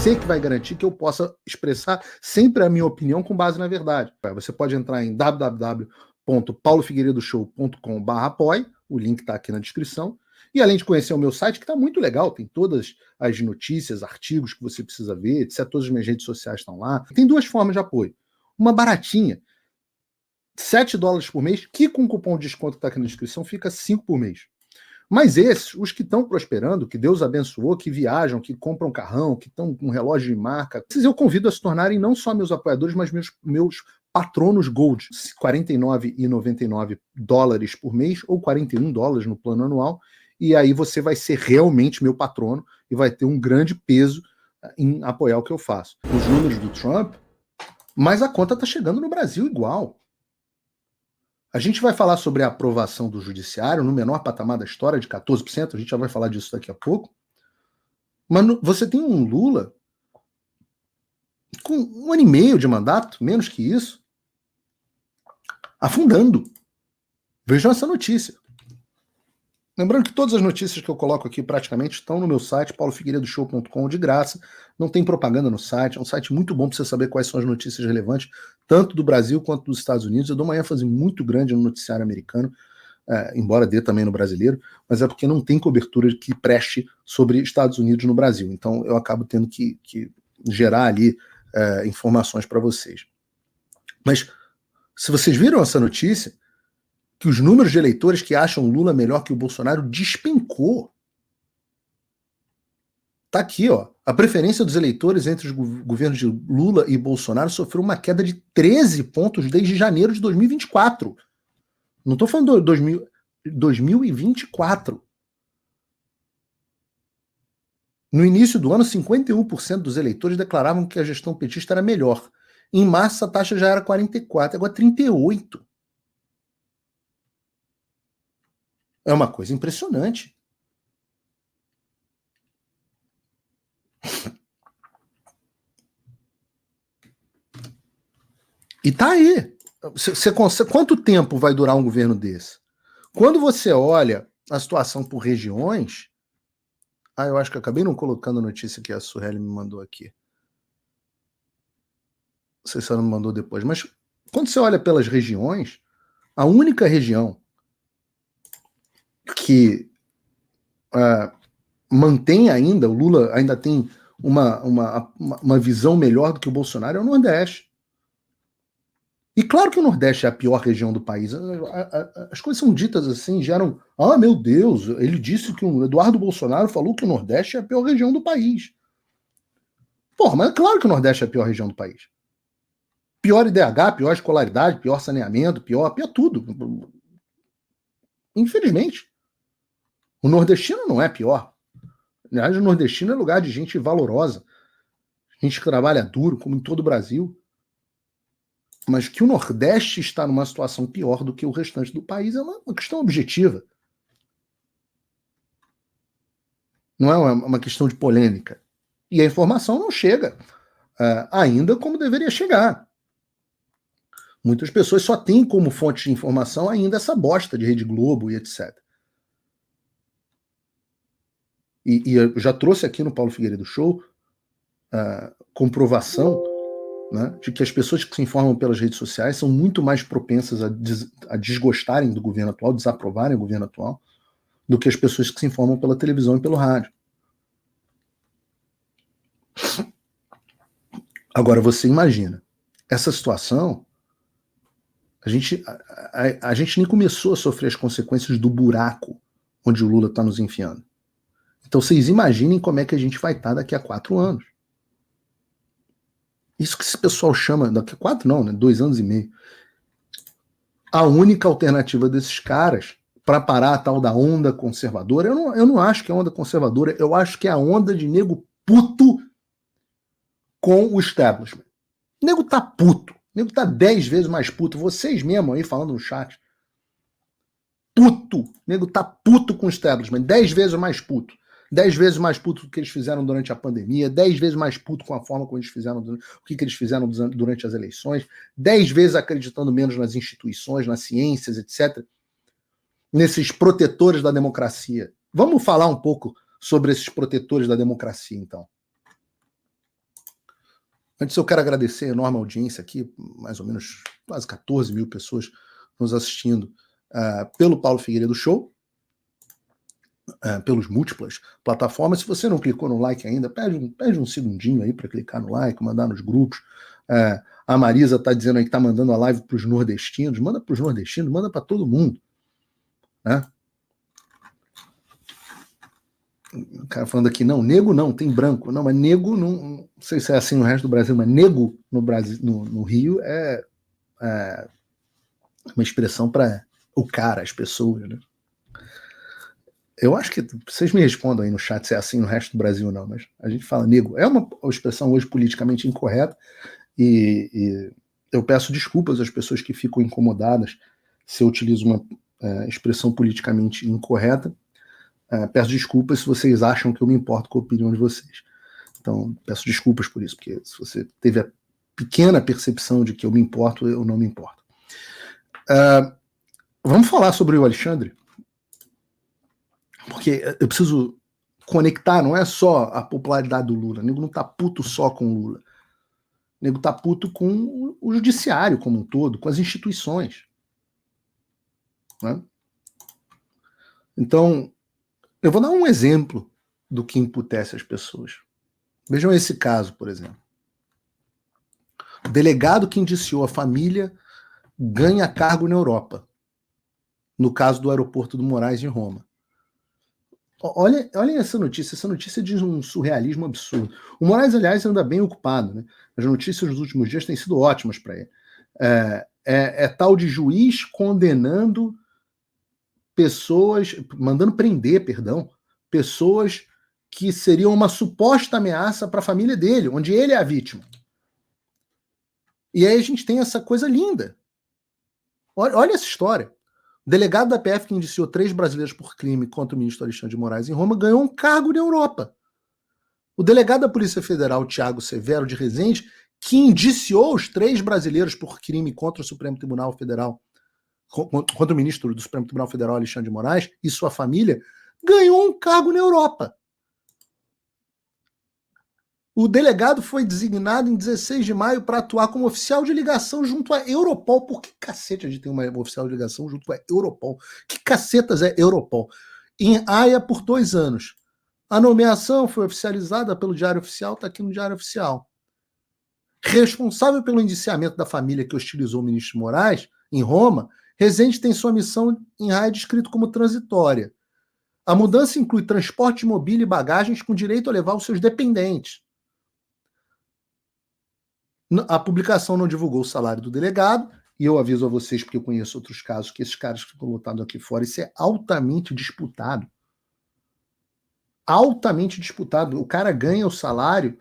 você que vai garantir que eu possa expressar sempre a minha opinião com base na verdade. Você pode entrar em www.paulofigueiredoshow.com/apoie, o link está aqui na descrição, e além de conhecer o meu site, que está muito legal, tem todas as notícias, artigos que você precisa ver, etc. Todas as minhas redes sociais estão lá. Tem duas formas de apoio. Uma baratinha, $7 por mês, que com o cupom de desconto que está aqui na descrição fica 5 por mês. Mas esses, os que estão prosperando, que Deus abençoou, que viajam, que compram carrão, que estão com relógio de marca, esses eu convido a se tornarem não só meus apoiadores, mas meus patronos Gold. $49,99 por mês ou $41 no plano anual. E aí você vai ser realmente meu patrono e vai ter um grande peso em apoiar o que eu faço. Os números do Trump, mas a conta está chegando no Brasil igual. A gente vai falar sobre a aprovação do judiciário no menor patamar da história, de 14%, a gente já vai falar disso daqui a pouco. Mas você tem um Lula com 1 ano e meio de mandato, menos que isso, afundando. Vejam essa notícia. Lembrando que todas as notícias que eu coloco aqui praticamente estão no meu site, paulofigueiredoshow.com, de graça. Não tem propaganda no site, é um site muito bom para você saber quais são as notícias relevantes, tanto do Brasil quanto dos Estados Unidos. Eu dou uma ênfase muito grande no noticiário americano, embora dê também no brasileiro, mas é porque não tem cobertura que preste sobre Estados Unidos no Brasil. Então eu acabo tendo que gerar ali informações para vocês. Mas se vocês viram essa notícia, que os números de eleitores que acham Lula melhor que o Bolsonaro despencou. Tá aqui, ó. A preferência dos eleitores entre os governos de Lula e Bolsonaro sofreu uma queda de 13 pontos desde janeiro de 2024. Não estou falando de 2024. No início do ano, 51% dos eleitores declaravam que a gestão petista era melhor. Em março, a taxa já era 44%, agora 38%. É uma coisa impressionante. E tá aí. Quanto tempo vai durar um governo desse? Quando você olha a situação por regiões... eu acho que eu acabei não colocando a notícia que a Sueli me mandou aqui. Não sei se ela me mandou depois, mas quando você olha pelas regiões, a única região que mantém ainda, o Lula ainda tem uma visão melhor do que o Bolsonaro, é o Nordeste. E claro que o Nordeste é a pior região do país. As coisas são ditas assim, geram... meu Deus, ele disse que o Eduardo Bolsonaro falou que o Nordeste é a pior região do país. Porra, mas é claro que o Nordeste é a pior região do país. Pior IDH, pior escolaridade, pior saneamento, pior tudo. Infelizmente. O nordestino não é pior. Aliás, o nordestino é lugar de gente valorosa, gente que trabalha duro, como em todo o Brasil. Mas que o Nordeste está numa situação pior do que o restante do país é uma questão objetiva. Não é uma questão de polêmica. E a informação não chega ainda como deveria chegar. Muitas pessoas só têm como fonte de informação ainda essa bosta de Rede Globo e etc. E eu já trouxe aqui no Paulo Figueiredo Show comprovação, né, de que as pessoas que se informam pelas redes sociais são muito mais propensas a desgostarem do governo atual, desaprovarem o governo atual, do que as pessoas que se informam pela televisão e pelo rádio. Agora, você imagina, essa situação, a gente nem começou a sofrer as consequências do buraco onde o Lula está nos enfiando. Então, vocês imaginem como é que a gente vai estar daqui a 4 anos. Isso que esse pessoal chama, daqui a 4 não, né? 2 anos e meio. A única alternativa desses caras para parar a tal da onda conservadora, eu não acho que é onda conservadora, eu acho que é a onda de nego puto com o establishment. O nego tá puto. O nego tá 10 vezes mais puto. Vocês mesmo aí falando no chat. Puto. O nego tá puto com o establishment. 10 vezes mais puto. 10 vezes mais puto do que eles fizeram durante a pandemia, 10 vezes mais puto com a forma como eles fizeram, o que eles fizeram durante as eleições, 10 vezes acreditando menos nas instituições, nas ciências, etc. Nesses protetores da democracia. Vamos falar um pouco sobre esses protetores da democracia, então. Antes eu quero agradecer a enorme audiência aqui, mais ou menos quase 14 mil pessoas nos assistindo pelo Paulo Figueiredo Show, pelas múltiplas plataformas. Se você não clicou no like ainda, pede um segundinho aí para clicar no like, mandar nos grupos. A Marisa está dizendo aí que está mandando a live para os nordestinos. Manda para os nordestinos, manda para todo mundo. Né? O cara falando aqui, não, nego não, tem branco. Não, mas nego, não sei se é assim no resto do Brasil, mas nego no Brasil, no Rio é uma expressão para o cara, as pessoas, né? Eu acho que vocês me respondam aí no chat se é assim no resto do Brasil ou não, mas a gente fala nego. É uma expressão hoje politicamente incorreta e eu peço desculpas às pessoas que ficam incomodadas se eu utilizo uma expressão politicamente incorreta. Peço desculpas se vocês acham que eu me importo com a opinião de vocês. Então, peço desculpas por isso, porque se você teve a pequena percepção de que eu me importo, eu não me importo. Vamos falar sobre o Alexandre, porque eu preciso conectar, não é só a popularidade do Lula, o nego não tá puto só com o Lula, o nego tá puto com o judiciário como um todo, com as instituições. Né? Então, eu vou dar um exemplo do que emputece as pessoas. Vejam esse caso, por exemplo. O delegado que indiciou a família ganha cargo na Europa, no caso do aeroporto do Moraes em Roma. Olhem essa notícia diz um surrealismo absurdo. O Moraes, aliás, anda bem ocupado, né? As notícias dos últimos dias têm sido ótimas para ele. É tal de juiz condenando pessoas, mandando prender, pessoas que seriam uma suposta ameaça para a família dele, onde ele é a vítima. E aí a gente tem essa coisa linda. Olha essa história. O delegado da PF que indiciou 3 brasileiros por crime contra o ministro Alexandre de Moraes em Roma ganhou um cargo na Europa. O delegado da Polícia Federal, Tiago Severo de Rezende, que indiciou os 3 brasileiros por crime contra o Supremo Tribunal Federal, contra o ministro do Supremo Tribunal Federal, Alexandre de Moraes, e sua família, ganhou um cargo na Europa. O delegado foi designado em 16 de maio para atuar como oficial de ligação junto à Europol. Por que cacete a gente tem uma oficial de ligação junto à Europol? Que cacetas é Europol? Em Haia por 2 anos. A nomeação foi oficializada pelo Diário Oficial, está aqui no Diário Oficial. Responsável pelo indiciamento da família que hostilizou o ministro Moraes, em Roma, Rezende tem sua missão em Haia descrito como transitória. A mudança inclui transporte de mobília e bagagens com direito a levar os seus dependentes. A publicação não divulgou o salário do delegado, e eu aviso a vocês, porque eu conheço outros casos, que esses caras que estão lutados aqui fora, isso é altamente disputado. Altamente disputado. O cara ganha o salário,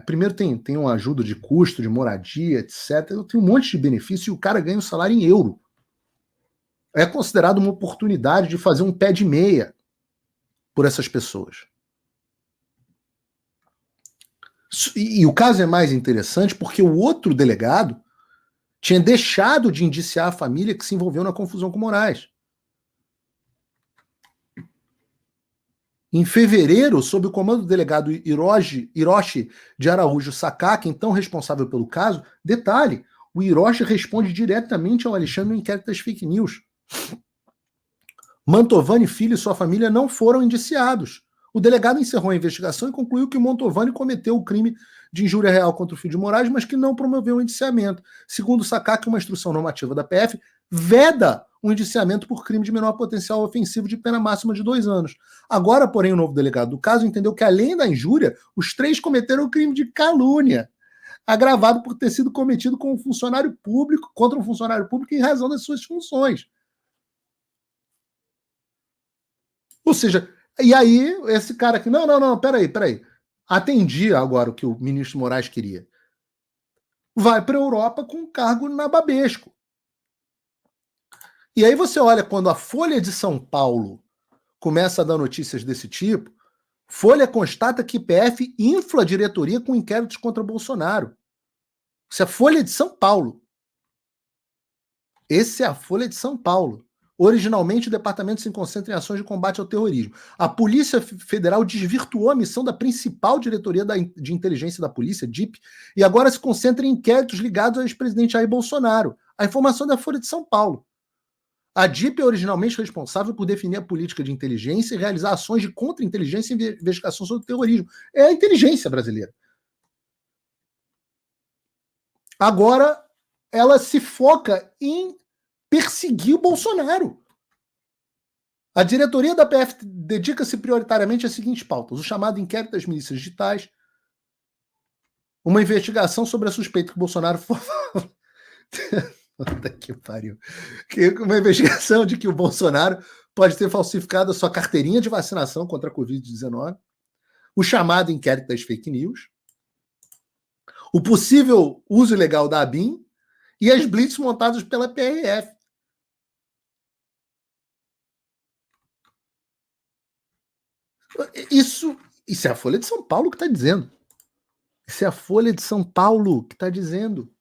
primeiro tem uma ajuda de custo, de moradia, etc. Tem um monte de benefício e o cara ganha o salário em euro. É considerado uma oportunidade de fazer um pé de meia por essas pessoas. E o caso é mais interessante porque o outro delegado tinha deixado de indiciar a família que se envolveu na confusão com Moraes. Em fevereiro, sob o comando do delegado Hiroshi de Araújo Sakaki, então responsável pelo caso, detalhe, o Hiroshi responde diretamente ao Alexandre no inquérito das fake news. Mantovani Filho e sua família não foram indiciados. O delegado encerrou a investigação e concluiu que o Mantovani cometeu o crime de injúria real contra o filho de Moraes, mas que não promoveu o indiciamento. Segundo Sakaki, uma instrução normativa da PF veda o indiciamento por crime de menor potencial ofensivo de pena máxima de 2 anos. Agora, porém, o novo delegado do caso entendeu que, além da injúria, os 3 cometeram o crime de calúnia, agravado por ter sido cometido com um funcionário público, contra um funcionário público em razão das suas funções. Ou seja, e aí, esse cara aqui, não, peraí. Atendi agora o que o ministro Moraes queria. Vai para a Europa com um cargo nababesco. E aí você olha, quando a Folha de São Paulo começa a dar notícias desse tipo, Folha constata que PF infla a diretoria com inquéritos contra Bolsonaro. Isso é a Folha de São Paulo. Esse é a Folha de São Paulo. Originalmente, o departamento se concentra em ações de combate ao terrorismo. A Polícia Federal desvirtuou a missão da principal diretoria de inteligência da polícia, DIP, e agora se concentra em inquéritos ligados ao ex-presidente Jair Bolsonaro. A informação é da Folha de São Paulo. A DIP é originalmente responsável por definir a política de inteligência e realizar ações de contra-inteligência e investigação sobre o terrorismo. É a inteligência brasileira. Agora, ela se foca em perseguir o Bolsonaro. A diretoria da PF dedica-se prioritariamente às seguintes pautas: o chamado inquérito das milícias digitais, uma investigação sobre a suspeita que o Bolsonaro Puta que pariu. Uma investigação de que o Bolsonaro pode ter falsificado a sua carteirinha de vacinação contra a Covid-19, o chamado inquérito das fake news, o possível uso ilegal da ABIN e as blitz montadas pela PRF. Isso é a Folha de São Paulo que está dizendo. Isso é a Folha de São Paulo que está dizendo.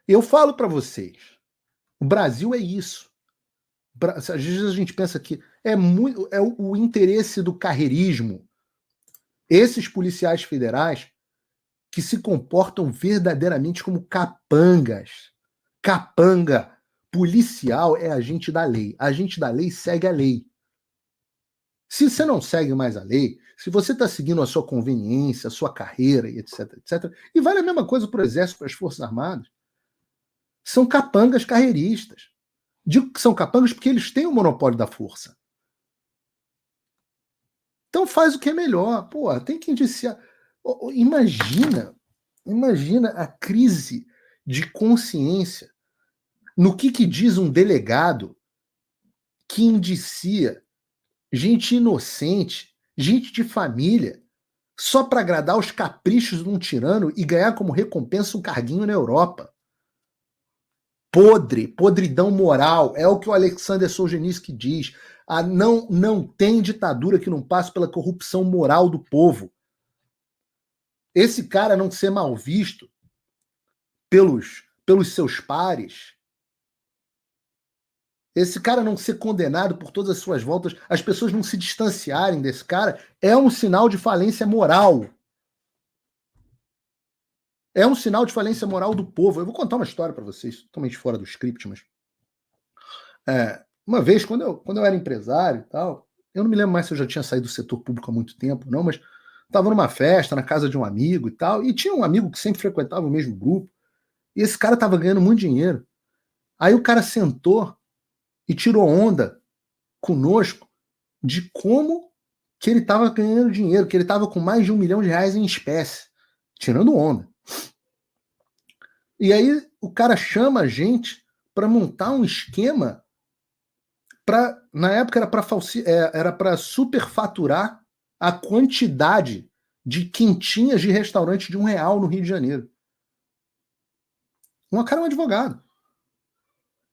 Eu falo para vocês, o Brasil é isso. Às vezes a gente pensa que é o interesse do carreirismo. Esses policiais federais que se comportam verdadeiramente como capangas. Capanga. Policial é agente da lei. Agente da lei segue a lei. Se você não segue mais a lei, se você está seguindo a sua conveniência, a sua carreira, e etc, etc, e vale a mesma coisa para o Exército, para as Forças Armadas, são capangas carreiristas. Digo que são capangas porque eles têm o monopólio da força. Então faz o que é melhor. Pô, tem que indiciar. Imagina a crise de consciência no que diz um delegado que indicia gente inocente, gente de família, só para agradar os caprichos de um tirano e ganhar como recompensa um carguinho na Europa. Podridão moral, é o que o Alexander Solzhenitsyn diz. Não tem ditadura que não passe pela corrupção moral do povo. Esse cara não ser mal visto pelos seus pares, esse cara não ser condenado por todas as suas voltas, as pessoas não se distanciarem desse cara, é um sinal de falência moral. É um sinal de falência moral do povo. Eu vou contar uma história para vocês, totalmente fora do script, mas... uma vez, quando eu era empresário e tal, eu não me lembro mais se eu já tinha saído do setor público há muito tempo, não, mas estava numa festa, na casa de um amigo e tal, e tinha um amigo que sempre frequentava o mesmo grupo, e esse cara estava ganhando muito dinheiro. Aí o cara sentou e tirou onda conosco de como que ele estava ganhando dinheiro, que ele estava com mais de R$1 milhão em espécie, tirando onda. E aí o cara chama a gente para montar um esquema na época era para superfaturar a quantidade de quentinhas de restaurante de R$1 no Rio de Janeiro. Um cara é um advogado.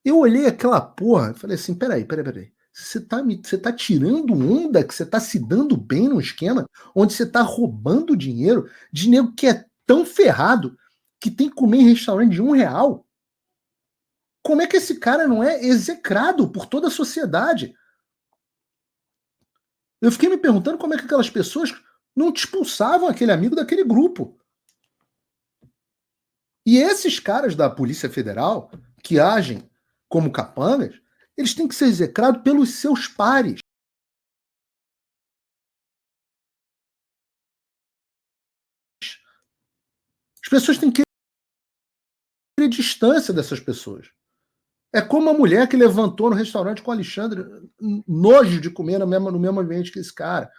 Eu olhei aquela porra e falei assim, peraí. Você tá tirando onda, que você tá se dando bem num esquema onde você tá roubando dinheiro de nego que é tão ferrado que tem que comer em restaurante de R$1? Como é que esse cara não é execrado por toda a sociedade? Eu fiquei me perguntando como é que aquelas pessoas não expulsavam aquele amigo daquele grupo. E esses caras da Polícia Federal, que agem como capangas, eles têm que ser execrados pelos seus pares. As pessoas têm que ter distância dessas pessoas. É como a mulher que levantou no restaurante com o Alexandre, nojo de comer no mesmo ambiente que esse cara.